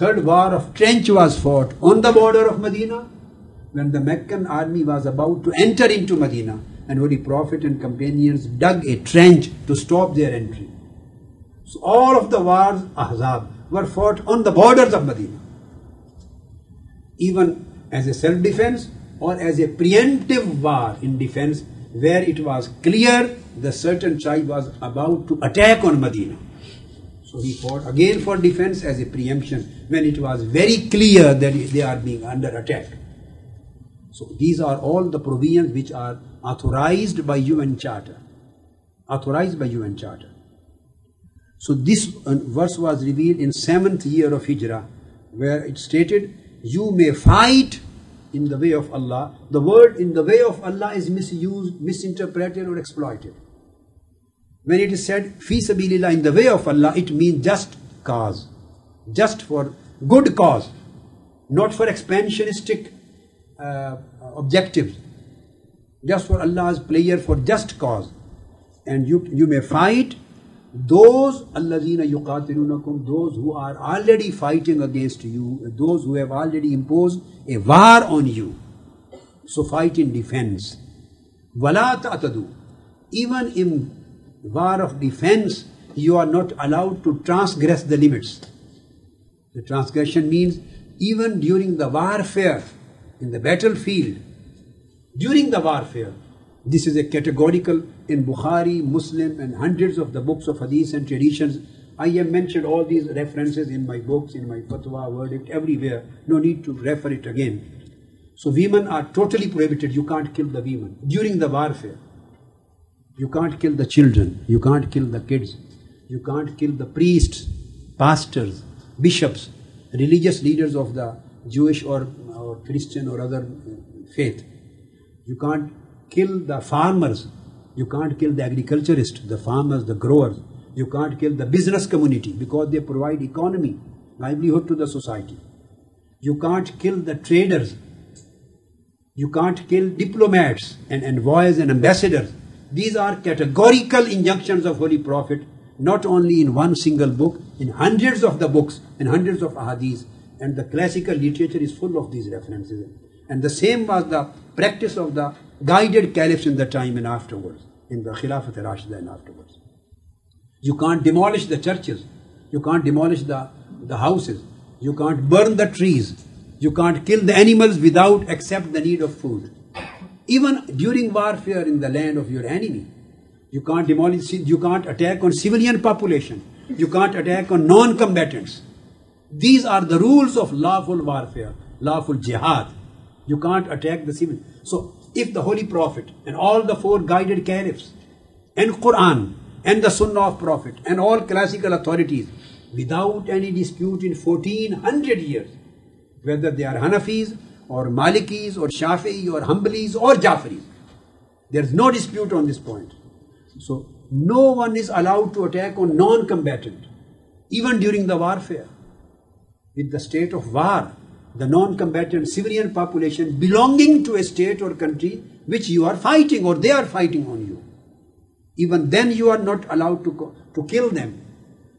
third war of trench was fought on the border of Medina when the Meccan army was about to enter into Medina, and Holy Prophet and companions dug a trench to stop their entry. So all of the wars, Ahzab, were fought on the borders of Medina, even as a self-defense or as a preemptive war in defense, where it was clear the certain tribe was about to attack on Medina. So he fought again for defense as a preemption when it was very clear that they are being under attack. So these are all the provisions which are authorized by UN Charter. Authorized by UN Charter. So this verse was revealed in 7th year of Hijrah, where it stated, you may fight in the way of Allah. The word in the way of Allah is misused, misinterpreted or exploited. When it is said, fi sabilillah, in the way of Allah, it means just cause. Just for good cause. Not for expansionistic objectives. Just for Allah's pleasure, for just cause. And you may fight those allazina yuqatilunakum, those who are already fighting against you, those who have already imposed a war on you. So fight in defense. Wala ta'tadu. Even in war of defense, you are not allowed to transgress the limits. The transgression means even during the warfare, in the battlefield, during the warfare. This is a categorical in Bukhari, Muslim and hundreds of the books of hadith and traditions. I have mentioned all these references in my books, in my fatwa, verdict, everywhere. No need to refer it again. So women are totally prohibited. You can't kill the women during the warfare. You can't kill the children. You can't kill the kids. You can't kill the priests, pastors, bishops, religious leaders of the Jewish or Christian or other faith. You can't kill the farmers. You can't kill the agriculturists, the farmers, the growers. You can't kill the business community because they provide economy, livelihood to the society. You can't kill the traders. You can't kill diplomats and envoys and ambassadors. These are categorical injunctions of Holy Prophet, not only in one single book, in hundreds of the books and hundreds of ahadith. And the classical literature is full of these references. And the same was the practice of the guided caliphs in the time and afterwards, in the Khilafat al-Rashida and afterwards. You can't demolish the churches. You can't demolish the houses. You can't burn the trees. You can't kill the animals without except the need of food. Even during warfare in the land of your enemy, you can't demolish, you can't attack on civilian population. You can't attack on non-combatants. These are the rules of lawful warfare, lawful jihad. You can't attack the civil. So if the Holy Prophet and all the four guided caliphs and Quran and the Sunnah of Prophet and all classical authorities, without any dispute in 1400 years, whether they are Hanafis or Malikis or Shafi'i or Hanbalis or Jafaris, there is no dispute on this point. So no one is allowed to attack on non-combatant, even during the warfare. With the state of war, the non-combatant civilian population belonging to a state or country which you are fighting or they are fighting on you. Even then you are not allowed to kill them.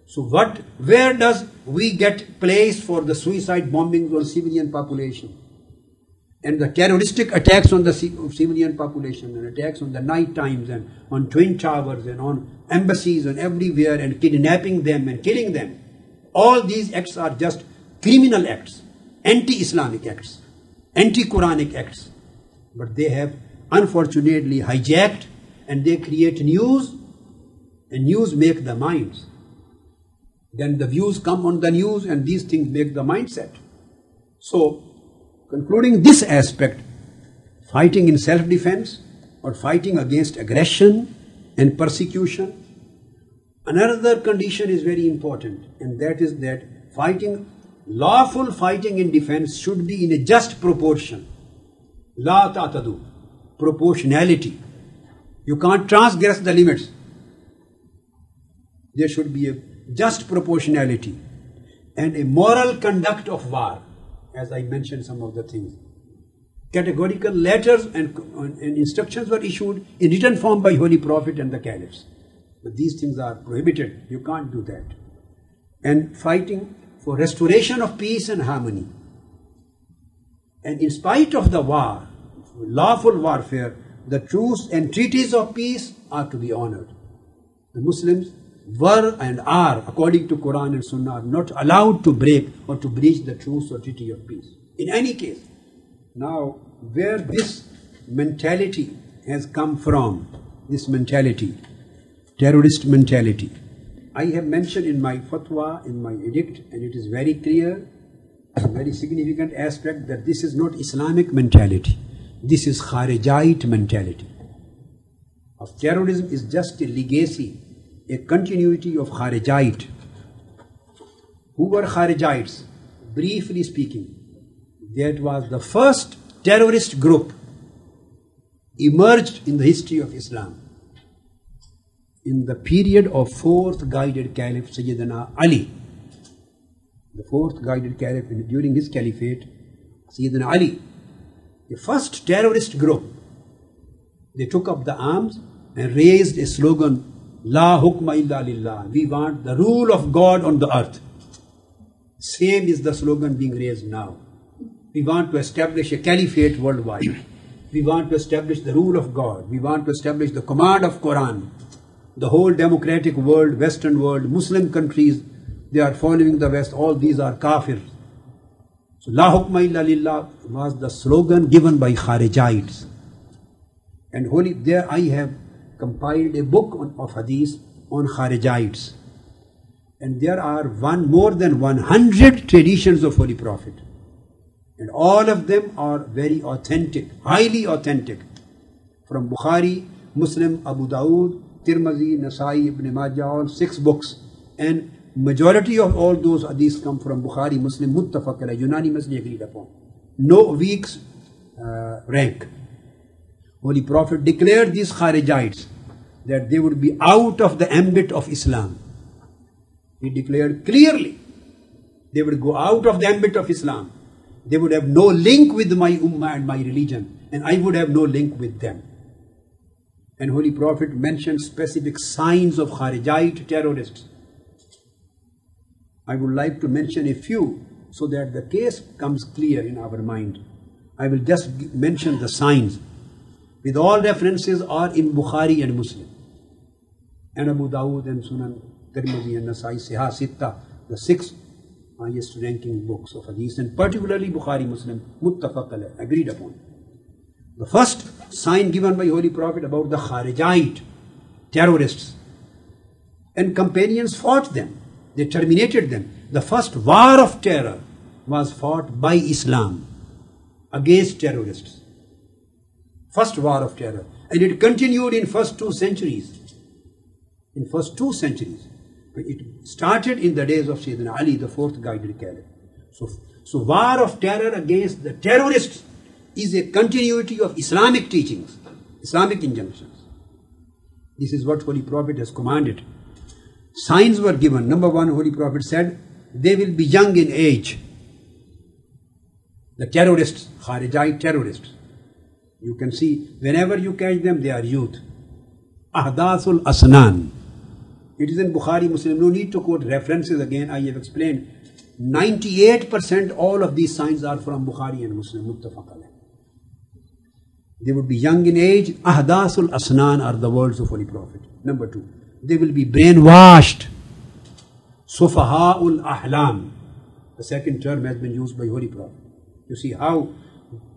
So where does we get place for the suicide bombings on civilian population? And the terroristic attacks on the civilian population and attacks on the night times and on twin towers and on embassies and everywhere and kidnapping them and killing them. All these acts are just criminal acts, anti-Islamic acts, anti-Quranic acts. But they have unfortunately hijacked and they create news, and news make the minds. Then the views come on the news and these things make the mindset. So, concluding this aspect, fighting in self-defense or fighting against aggression and persecution, another condition is very important, and that is that lawful fighting in defense should be in a just proportion. La ta'tadu, proportionality. You can't transgress the limits. There should be a just proportionality and a moral conduct of war, as I mentioned some of the things. Categorical letters and instructions were issued in written form by Holy Prophet and the Caliphs. But these things are prohibited. You can't do that. And fighting for restoration of peace and harmony. And in spite of the war, lawful warfare, the truce and treaties of peace are to be honored. The Muslims were and are, according to Quran and Sunnah, not allowed to break or to breach the truce or treaty of peace. In any case, now where this mentality has come from, this mentality, terrorist mentality, I have mentioned in my fatwa, in my edict, and it is very clear, a very significant aspect, that this is not Islamic mentality. This is Kharijite mentality. Of terrorism is just a legacy, a continuity of Kharijite. Who were Kharijites? Briefly speaking, that was the first terrorist group emerged in the history of Islam in the period of fourth guided Caliph Sayyidina Ali. The fourth guided Caliph, during his caliphate, Sayyidina Ali, the first terrorist group, they took up the arms and raised a slogan, La hukma illa lillah. We want the rule of God on the earth. Same is the slogan being raised now. We want to establish a caliphate worldwide. We want to establish the rule of God. We want to establish the command of Quran. The whole democratic world, Western world, Muslim countries, they are following the West. All these are kafir. So, La hukma illa lillah was the slogan given by Kharijites. And there I have compiled a book of hadith on Kharijites. And there are more than 100 traditions of Holy Prophet. And all of them are very authentic, highly authentic. From Bukhari, Muslim, Abu Dawood, Tirmidhi, Nasai, Ibn Majah, all 6 books. And majority of all those hadiths come from Bukhari, Muslim, muttafaq alayh, unanimously agreed upon. No weak rank. Holy Prophet declared these Kharijites that they would be out of the ambit of Islam. He declared clearly they would go out of the ambit of Islam. They would have no link with my ummah and my religion, and I would have no link with them. And Holy Prophet mentioned specific signs of Kharijite terrorists. I would like to mention a few so that the case comes clear in our mind. I will just mention the signs. With all references are in Bukhari and Muslim, and Abu Dawood and Sunan, Tirmidhi and Nasai, Sihah Sitta, the 6 highest ranking books of hadith, and particularly Bukhari, Muslim, muttafaq alayh, agreed upon. The first sign given by Holy Prophet about the Kharijite terrorists, and companions fought them, they terminated them. The first war of terror was fought by Islam against terrorists. First war of terror. And it continued in first 2 centuries. In first 2 centuries. It started in the days of Sayyidina Ali, the fourth guided Caliph. So war of terror against the terrorists is a continuity of Islamic teachings, Islamic injunctions. This is what Holy Prophet has commanded. Signs were given. Number 1, Holy Prophet said, they will be young in age. The terrorists, Kharijite terrorists. You can see, whenever you catch them, they are youth. Ahdathul Asnan. It is in Bukhari, Muslim. No need to quote references again. I have explained. 98% all of these signs are from Bukhari and Muslim. Muttafaq alayh. They would be young in age. Ahdathul Asnan are the words of Holy Prophet. Number 2, they will be brainwashed. Sufaha'ul Ahlam. The second term has been used by Holy Prophet. You see how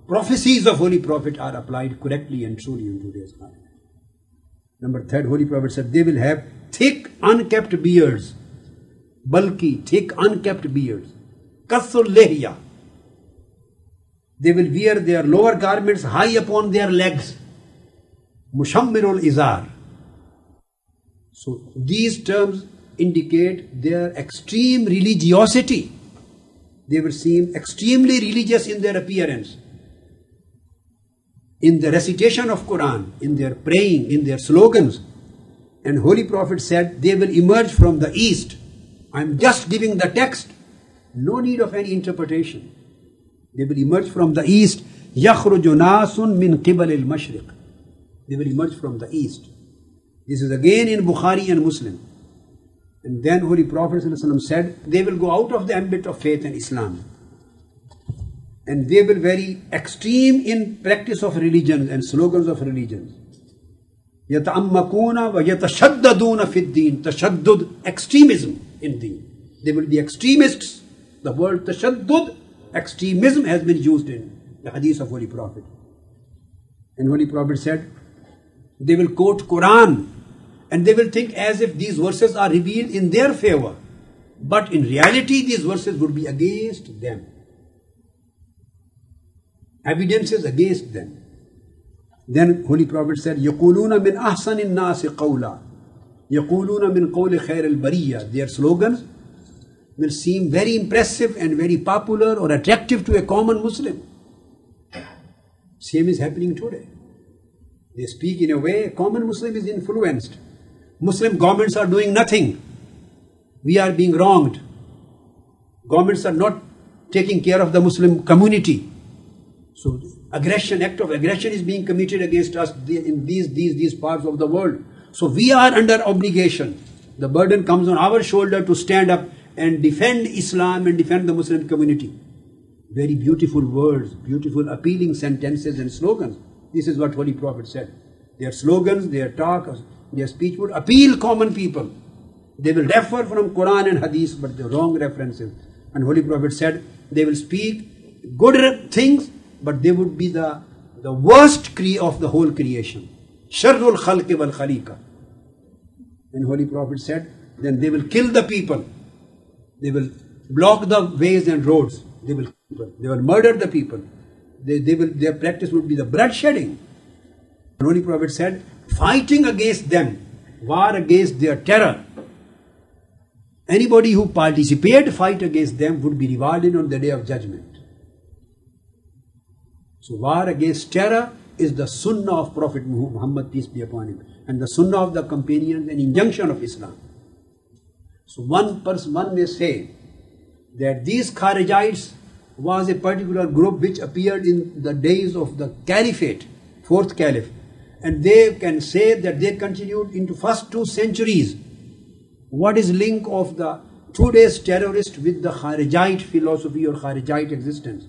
prophecies of Holy Prophet are applied correctly and truly in today's time. Number 3, Holy Prophet said they will have thick unkept beards. Bulky, thick unkept beards. Kathul lehya. They will wear their lower garments high upon their legs. Mushammirul izar. So these terms indicate their extreme religiosity. They will seem extremely religious in their appearance, in the recitation of Quran, in their praying, in their slogans. And Holy Prophet said they will emerge from the east. I am just giving the text. No need of any interpretation. They will emerge from the east. يَخْرُجُ نَاسٌ مِّن قِبَلِ الْمَشْرِقِ. They will emerge from the east. This is again in Bukhari and Muslim. And then Holy Prophet ﷺ said, they will go out of the ambit of faith and Islam. And they will be very extreme in practice of religion and slogans of religion. يَتَعَمَّقُونَ وَيَتَشَدَّدُونَ فِي الدِّينِ Tashaddud, extremism in deen. They will be extremists. The word tashaddud, extremism, has been used in the hadith of Holy Prophet. And Holy Prophet said, they will quote Quran and they will think as if these verses are revealed in their favor. But in reality, these verses would be against them. Evidences against them. Then Holy Prophet said, يَقُولُونَ مِنْ أَحْسَنِ النَّاسِ قَوْلًا يَقُولُونَ مِنْ قَوْلِ خَيْرِ الْبَرِيَّةِ Their slogans will seem very impressive and very popular or attractive to a common Muslim. Same is happening today. They speak in a way a common Muslim is influenced. Muslim governments are doing nothing. We are being wronged. Governments are not taking care of the Muslim community. So aggression, act of aggression is being committed against us in these parts of the world. So we are under obligation. The burden comes on our shoulder to stand up and defend Islam and defend the Muslim community. Very beautiful words, beautiful appealing sentences and slogans. This is what Holy Prophet said. Their slogans, their talk, their speech would appeal common people. They will refer from Quran and Hadith, but the wrong references. And Holy Prophet said, they will speak good things, but they would be the worst of the whole creation. Sharrul khalqi wal khaliqa. And Holy Prophet said, then they will kill the people. They will block the ways and roads. They will murder the people. Their practice would be the bloodshedding. And Holy Prophet said, fighting against them, war against their terror. Anybody who participated fight against them would be rewarded on the day of judgment. So war against terror is the sunnah of Prophet Muhammad, peace be upon him, and the sunnah of the companions and injunction of Islam. So one may say that these Kharijites was a particular group which appeared in the days of the Caliphate, 4th Caliph, and they can say that they continued into first 2 centuries. What is link of the today's terrorist with the Kharijite philosophy or Kharijite existence?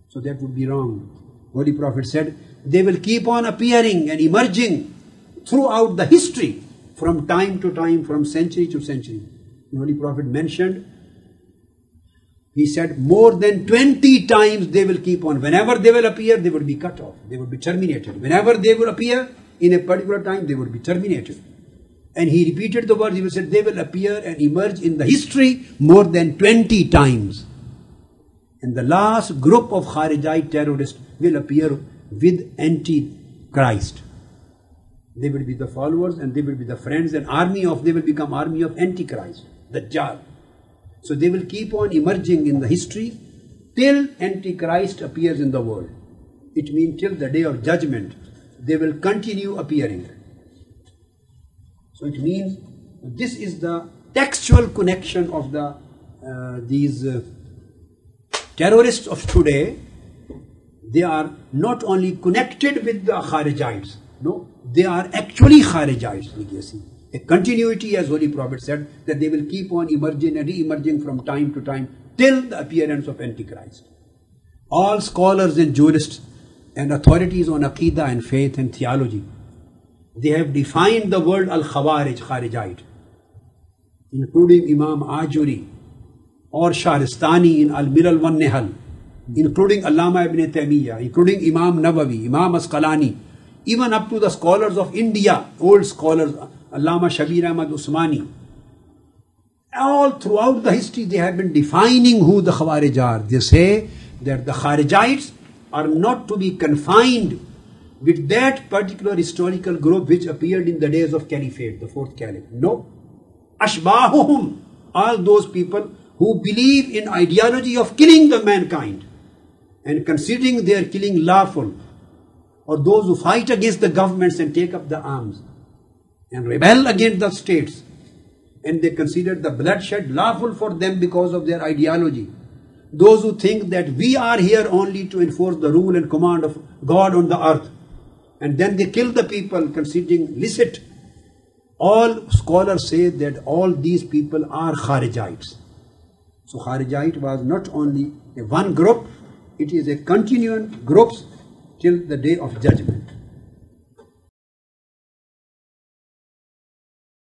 So that would be wrong. Holy Prophet said, they will keep on appearing and emerging throughout the history, from time to time, from century to century. The Holy Prophet mentioned, he said, more than 20 times they will keep on. Whenever they will appear, they will be cut off. They will be terminated. Whenever they will appear, in a particular time, they will be terminated. And he repeated the words, he said, they will appear and emerge in the history more than 20 times. And the last group of Kharijite terrorists will appear with Antichrist. They will be the followers and they will be the friends and they will become army of Antichrist, Dajjal. So they will keep on emerging in the history till Antichrist appears in the world. It means till the day of judgment, they will continue appearing. So it means this is the textual connection of these terrorists of today. They are not only connected with the Kharijites, no, they are actually Kharijites. A continuity, as Holy Prophet said, that they will keep on emerging and re-emerging from time to time till the appearance of Antichrist. All scholars and jurists and authorities on Aqidah and faith and theology, they have defined the word Al-Khawarij, Kharijite, including Imam Ajuri or Shahristani in Al-Milal wa Nihal, including Allama ibn Taymiyyah, including Imam Nawawi, Imam Asqalani, even up to the scholars of India, old scholars, Allama Shabir Ahmad Usmani. All throughout the history they have been defining who the Khawarij are. They say that the Kharijites are not to be confined with that particular historical group which appeared in the days of Caliphate, the 4th Caliph. No. Ashbahuhum, all those people who believe in ideology of killing the mankind and considering their killing lawful, or those who fight against the governments and take up the arms and rebel against the states, and they consider the bloodshed lawful for them because of their ideology. Those who think that we are here only to enforce the rule and command of God on the earth, and then they kill the people considering licit. all scholars say that all these people are Kharijites. So Kharijite was not only a one group, it is a continuing groups till the day of judgment.